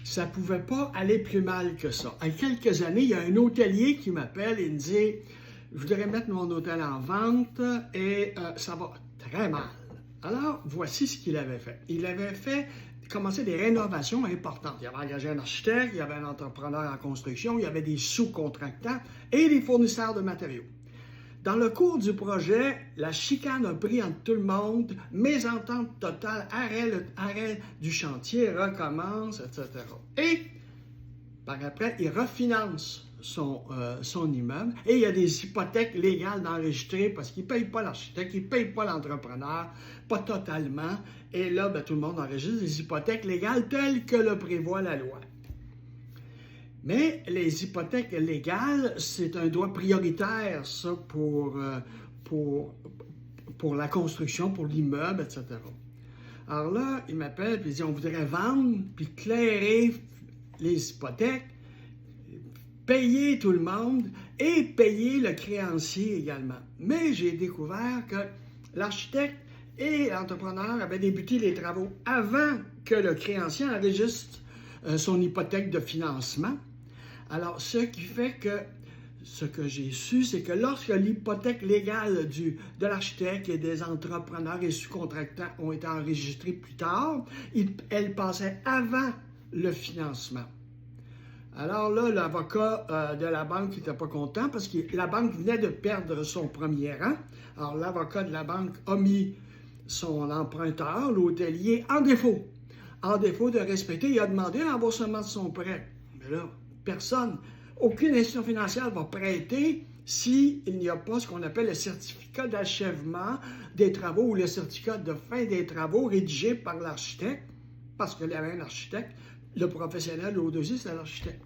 ça ne pouvait pas aller plus mal que ça. Il y a quelques années, il y a un hôtelier qui m'appelle et me dit « Je voudrais mettre mon hôtel en vente et ça va très mal. » Alors, voici ce qu'il avait fait. Il avait commencé des rénovations importantes. Il avait engagé un architecte, il y avait un entrepreneur en construction, il y avait des sous-contractants et des fournisseurs de matériaux. Dans le cours du projet, la chicane a pris entre tout le monde, mésentente totale, arrêt du chantier, recommence, etc. Et par après, il refinance son immeuble et il y a des hypothèques légales d'enregistrer parce qu'il ne paye pas l'architecte, il ne paye pas l'entrepreneur, pas totalement. Et là, tout le monde enregistre des hypothèques légales telles que le prévoit la loi. Mais les hypothèques légales, c'est un droit prioritaire, ça, pour la construction, pour l'immeuble, etc. Alors là, il m'appelle et il dit, on voudrait vendre, puis clairer les hypothèques, payer tout le monde et payer le créancier également. Mais j'ai découvert que l'architecte et l'entrepreneur avaient débuté les travaux avant que le créancier enregistre son hypothèque de financement. Alors, ce qui fait que, ce que j'ai su, c'est que lorsque l'hypothèque légale de l'architecte et des entrepreneurs et sous-contractants ont été enregistrées plus tard, elle passait avant le financement. Alors là, l'avocat de la banque n'était pas content parce que la banque venait de perdre son premier rang. Alors, l'avocat de la banque a mis son emprunteur, l'hôtelier, en défaut. En défaut de respecter, il a demandé le remboursement de son prêt. Mais là, personne, aucune institution financière va prêter s'il n'y a pas ce qu'on appelle le certificat d'achèvement des travaux ou le certificat de fin des travaux rédigé par l'architecte, parce qu'il y avait un architecte, le professionnel au dossier, c'est l'architecte.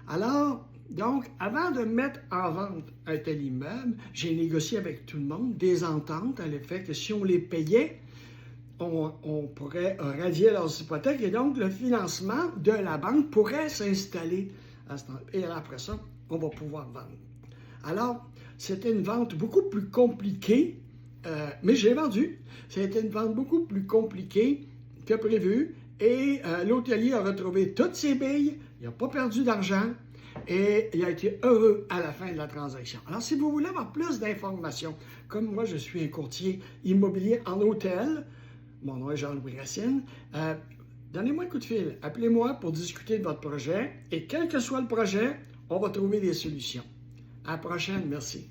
Alors, donc, avant de mettre en vente un tel immeuble, j'ai négocié avec tout le monde des ententes à l'effet que si on les payait, on pourrait radier leurs hypothèques et donc le financement de la banque pourrait s'installer à ce temps. Et après ça, on va pouvoir vendre. Alors, c'était une vente beaucoup plus compliquée, mais j'ai vendu. C'était une vente beaucoup plus compliquée que prévu et l'hôtelier a retrouvé toutes ses billes, il n'a pas perdu d'argent et il a été heureux à la fin de la transaction. Alors, si vous voulez avoir plus d'informations, comme moi, je suis un courtier immobilier en hôtel, mon nom est Jean-Louis Racine. Donnez-moi un coup de fil. Appelez-moi pour discuter de votre projet. Et quel que soit le projet, on va trouver des solutions. À la prochaine. Merci.